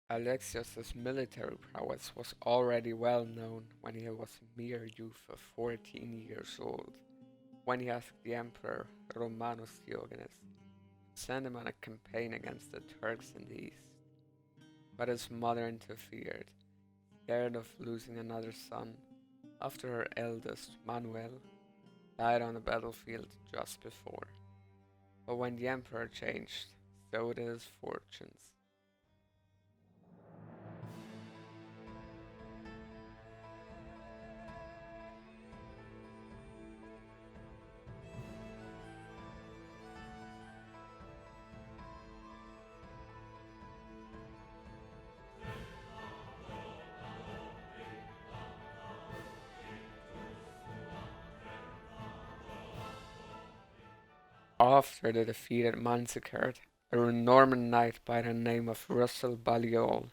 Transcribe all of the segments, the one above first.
Alexios's military prowess was already well known when he was a mere youth of 14 years old, when he asked the Emperor Romanus Diogenes to send him on a campaign against the Turks in the east. But his mother interfered, scared of losing another son, after her eldest, Manuel, died on the battlefield just before. But when the Emperor changed, so did his fortunes. After the defeat at Manzikert, a Norman knight by the name of Russell Balliol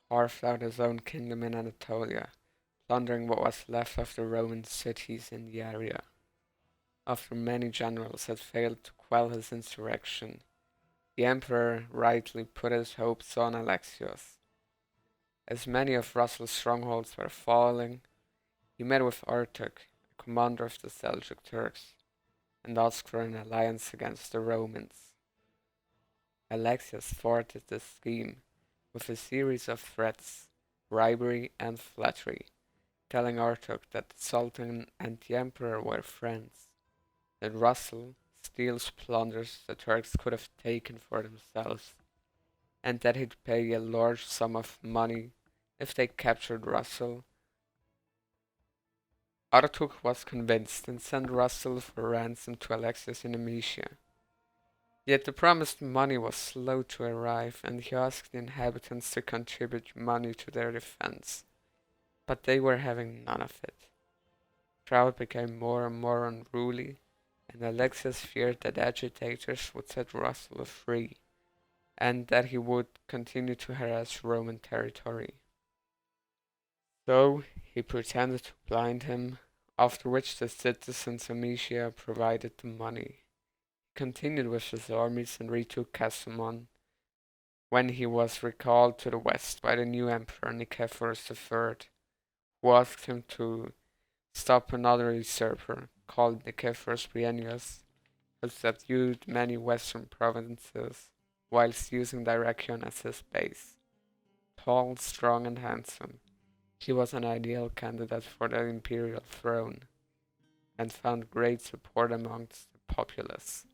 carved out his own kingdom in Anatolia, plundering what was left of the Roman cities in the area. After many generals had failed to quell his insurrection, the emperor rightly put his hopes on Alexios. As many of Russell's strongholds were falling, he met with Artuk, a commander of the Seljuk Turks, and asked for an alliance against the Romans. Alexius thwarted this scheme with a series of threats, bribery, and flattery, telling Artuk that the Sultan and the Emperor were friends, that Russell steals plunders the Turks could have taken for themselves, and that he'd pay a large sum of money if they captured Russell. Artuk was convinced and sent Russell for ransom to Alexius in Amicia. Yet the promised money was slow to arrive, and he asked the inhabitants to contribute money to their defense, but they were having none of it. The crowd became more and more unruly, and Alexius feared that agitators would set Russell free, and that he would continue to harass Roman territory. So he pretended to blind him, after which the citizens of Mysia provided the money. He continued with his armies and retook Casamon, when he was recalled to the west by the new emperor Nicephorus III, who asked him to stop another usurper called Nicephorus Bryennius, who subdued many western provinces whilst using Dyrrhachion as his base. Tall, strong, and handsome, he was an ideal candidate for the imperial throne, and found great support amongst the populace.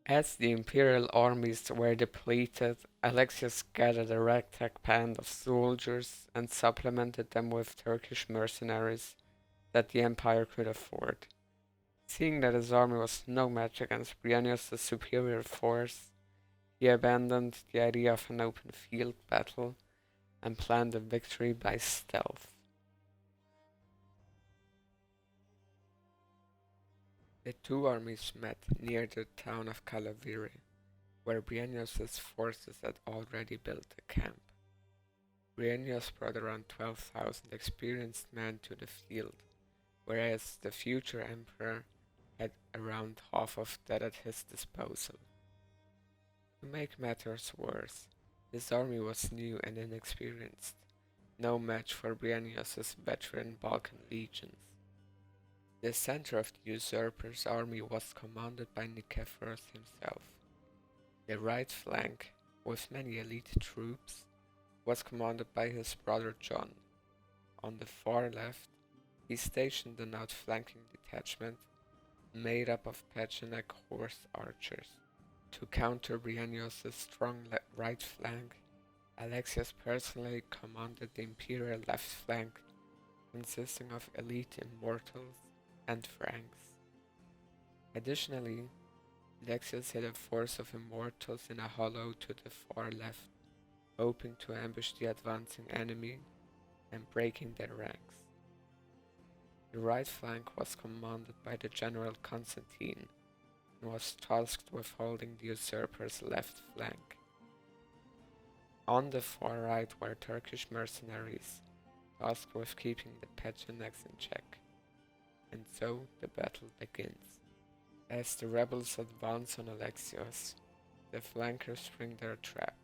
As the imperial armies were depleted, Alexius gathered a ragtag band of soldiers and supplemented them with Turkish mercenaries that the empire could afford. Seeing that his army was no match against Bryennius' superior force, he abandoned the idea of an open field battle and planned a victory by stealth. The two armies met near the town of Calaviri, where Bryennius' forces had already built a camp. Bryennius brought around 12,000 experienced men to the field, whereas the future emperor had around half of that at his disposal. To make matters worse, his army was new and inexperienced, no match for Bryennius' veteran Balkan legions. The center of the usurper's army was commanded by Nicephorus himself. The right flank, with many elite troops, was commanded by his brother John. On the far left, he stationed an outflanking detachment made up of Pecheneck horse archers. To counter Bryennius' strong right flank, Alexius personally commanded the imperial left flank, consisting of elite immortals and Franks. Additionally, Alexius hid a force of immortals in a hollow to the far left, hoping to ambush the advancing enemy and breaking their ranks. The right flank was commanded by the general Constantine and was tasked with holding the usurper's left flank. On the far right were Turkish mercenaries, tasked with keeping the Pechenegs in check. And so the battle begins. As the rebels advance on Alexios, the flankers spring their trap.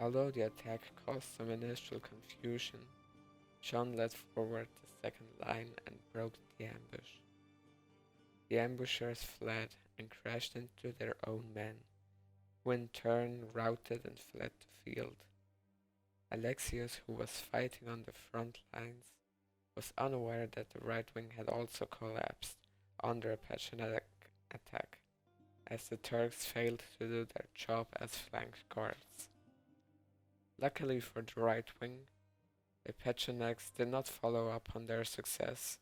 Although the attack caused some initial confusion, John led forward the second line and broke the ambush. The ambushers fled and crashed into their own men, who in turn routed and fled the field. Alexius, who was fighting on the front lines, was unaware that the right wing had also collapsed under a passionate attack, as the Turks failed to do their job as flank guards. Luckily for the right wing, the Pechenegs did not follow up on their success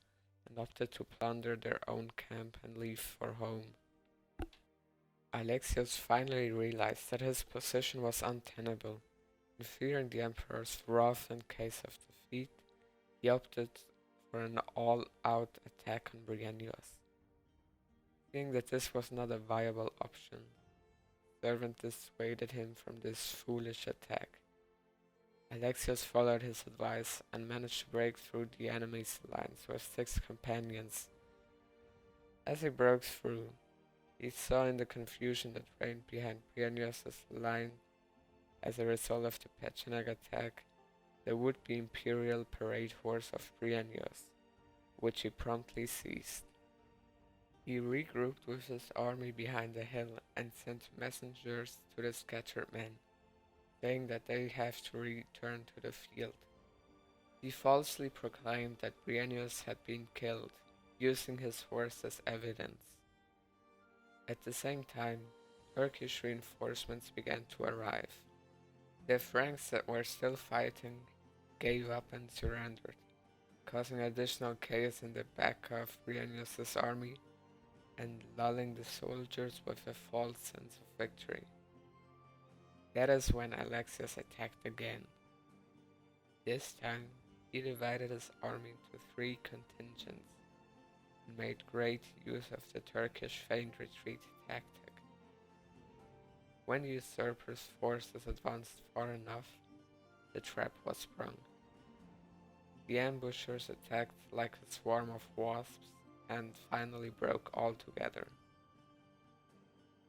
and opted to plunder their own camp and leave for home. Alexios finally realized that his position was untenable, and fearing the Emperor's wrath in case of defeat, he opted for an all-out attack on Bryennios. Seeing that this was not a viable option, servant dissuaded him from this foolish attack. Alexios followed his advice and managed to break through the enemy's lines with 6 companions. As he broke through, he saw in the confusion that reigned behind Bryennios' line as a result of the Pecheneg attack the would-be imperial parade horse of Bryennios, which he promptly seized. He regrouped with his army behind a hill and sent messengers to the scattered men, saying that they have to return to the field. He falsely proclaimed that Bryennios had been killed, using his horse as evidence. At the same time, Turkish reinforcements began to arrive. The Franks that were still fighting gave up and surrendered, causing additional chaos in the back of Bryennios' army and lulling the soldiers with a false sense of victory. That is when Alexius attacked again. This time, he divided his army into 3 contingents and made great use of the Turkish feigned retreat tactic. When the usurper's forces advanced far enough, the trap was sprung. The ambushers attacked like a swarm of wasps and finally broke altogether.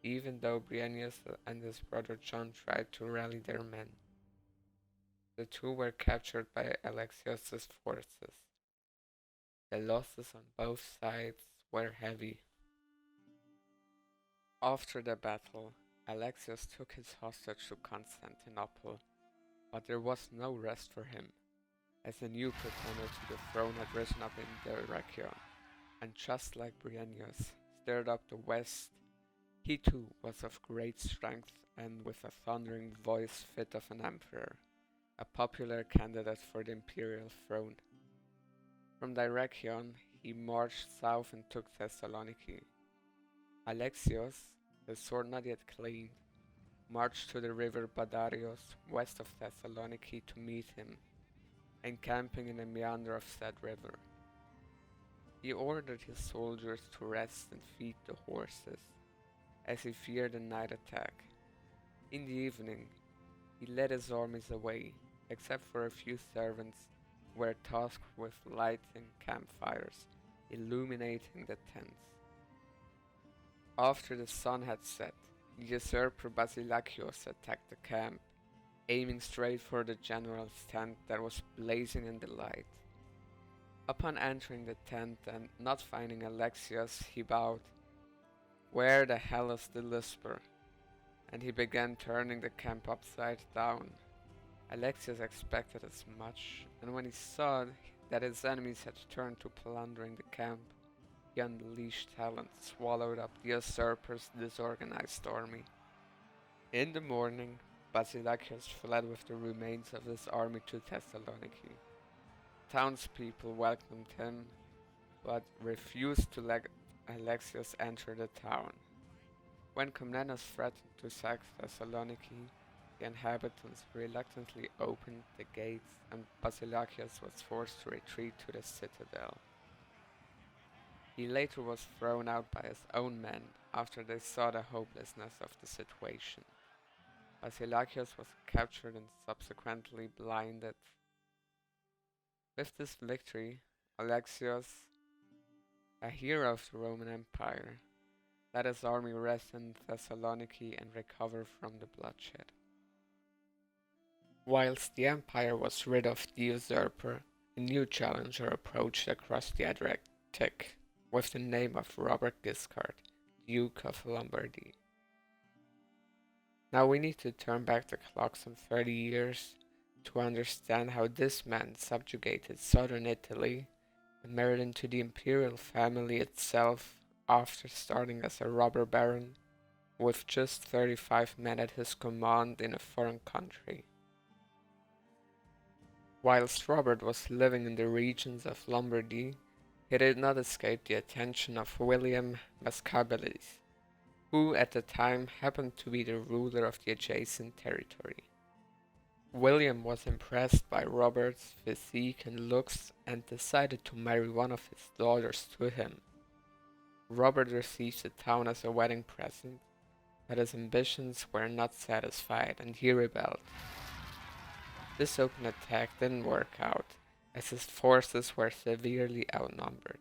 Even though Bryennios and his brother John tried to rally their men, the 2 were captured by Alexios' forces. The losses on both sides were heavy. After the battle, Alexios took his hostage to Constantinople, but there was no rest for him, as a new pretender to the throne had risen up in Dyrrhachion, and just like Bryennios stirred up the west, he too was of great strength and with a thundering voice fit of an emperor, a popular candidate for the imperial throne. From Dyrrhachion he marched south and took Thessaloniki. Alexios, his sword not yet clean, marched to the river Badarios west of Thessaloniki to meet him, encamping in the meander of said river. He ordered his soldiers to rest and feed the horses, as he feared a night attack. In the evening, he led his armies away, except for a few servants who were tasked with lighting campfires, illuminating the tents. After the sun had set, the usurper Basilakios attacked the camp, aiming straight for the general's tent that was blazing in the light. Upon entering the tent and not finding Alexios, he bowed, "Where the hell is the Lisper?" and he began turning the camp upside down. Alexios expected as much, and when he saw that his enemies had turned to plundering the camp, he unleashed hell and swallowed up the usurper's disorganized army. In the morning, Basilakios fled with the remains of his army to Thessaloniki. Townspeople welcomed him, but refused to let Alexios enter the town. When Komnenos threatened to sack Thessaloniki, the inhabitants reluctantly opened the gates and Basilakios was forced to retreat to the citadel. He later was thrown out by his own men after they saw the hopelessness of the situation. Basilakios was captured and subsequently blinded. With this victory, Alexios, a hero of the Roman Empire, let his army rest in Thessaloniki and recover from the bloodshed. Whilst the Empire was rid of the usurper, a new challenger approached across the Adriatic with the name of Robert Guiscard, Duke of Lombardy. Now we need to turn back the clock some 30 years to understand how this man subjugated southern Italy and married into the imperial family itself after starting as a robber baron with just 35 men at his command in a foreign country. Whilst Robert was living in the regions of Lombardy, he did not escape the attention of William Mascabelles, who at the time happened to be the ruler of the adjacent territory. William was impressed by Robert's physique and looks and decided to marry one of his daughters to him. Robert received the town as a wedding present, but his ambitions were not satisfied and he rebelled. This open attack didn't work out, as his forces were severely outnumbered.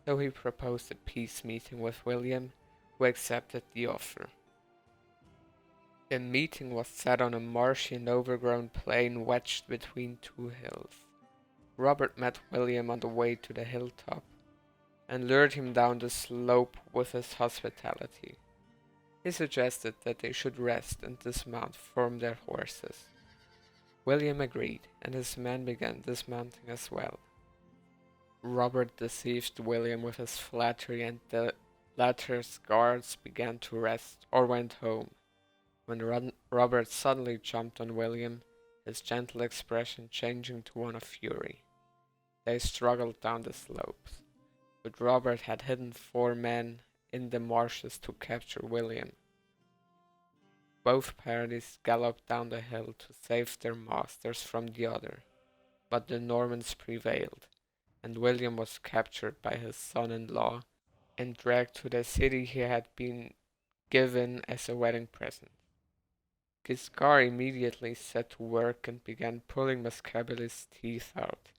So he proposed a peace meeting with William, who accepted the offer. The meeting was set on a marshy and overgrown plain wedged between two hills. Robert met William on the way to the hilltop and lured him down the slope with his hospitality. He suggested that they should rest and dismount from their horses. William agreed, and his men began dismounting as well. Robert deceived William with his flattery, and the latter's guards began to rest or went home. When Robert suddenly jumped on William, his gentle expression changing to one of fury. They struggled down the slopes, but Robert had hidden 4 men in the marshes to capture William. Both parties galloped down the hill to save their masters from the other, but the Normans prevailed, and William was captured by his son-in-law and dragged to the city he had been given as a wedding present. Guiscard immediately set to work and began pulling Mascabelles' teeth out,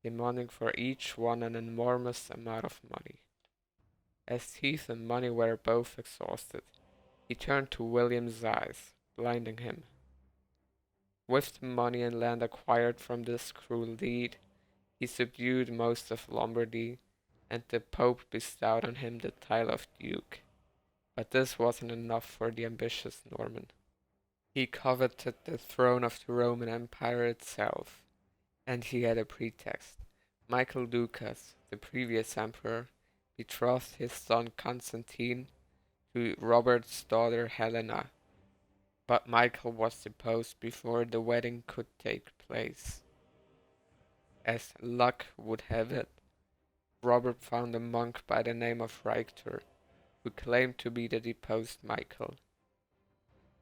demanding for each one an enormous amount of money. As teeth and money were both exhausted, he turned to William's eyes, blinding him. With the money and land acquired from this cruel deed, he subdued most of Lombardy, and the Pope bestowed on him the title of Duke. But this wasn't enough for the ambitious Norman. He coveted the throne of the Roman Empire itself, and he had a pretext. Michael Ducas, the previous emperor, betrothed his son Constantine to Robert's daughter Helena, but Michael was deposed before the wedding could take place. As luck would have it, Robert found a monk by the name of Richter, who claimed to be the deposed Michael.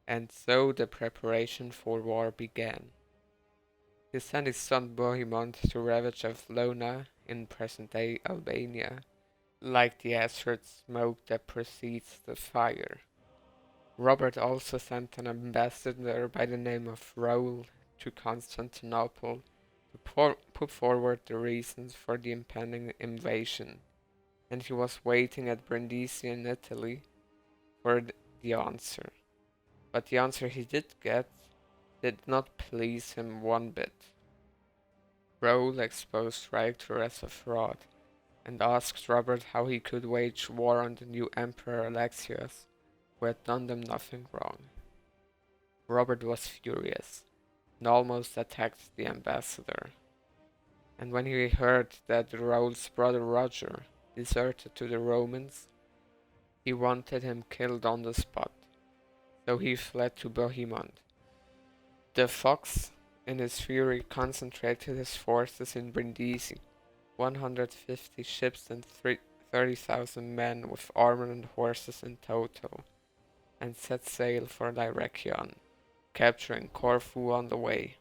And so the preparation for war began. He sent his son Bohemond to ravage Avlona in present-day Albania, like the acrid smoke that precedes the fire. Robert also sent an ambassador by the name of Raoul to Constantinople to put forward the reasons for the impending invasion, and he was waiting at Brindisi in Italy for the answer. But the answer he did get did not please him one bit. Raoul exposed Richter as a fraud, and asked Robert how he could wage war on the new Emperor Alexiad, who had done them nothing wrong. Robert was furious, and almost attacked the ambassador. And when he heard that Raoul's brother Roger deserted to the Romans, he wanted him killed on the spot, so he fled to Bohemond. The Fox, in his fury, concentrated his forces in Brindisi, 150 ships and 30,000 men with armor and horses in total, and set sail for Dyrrhachion, capturing Corfu on the way.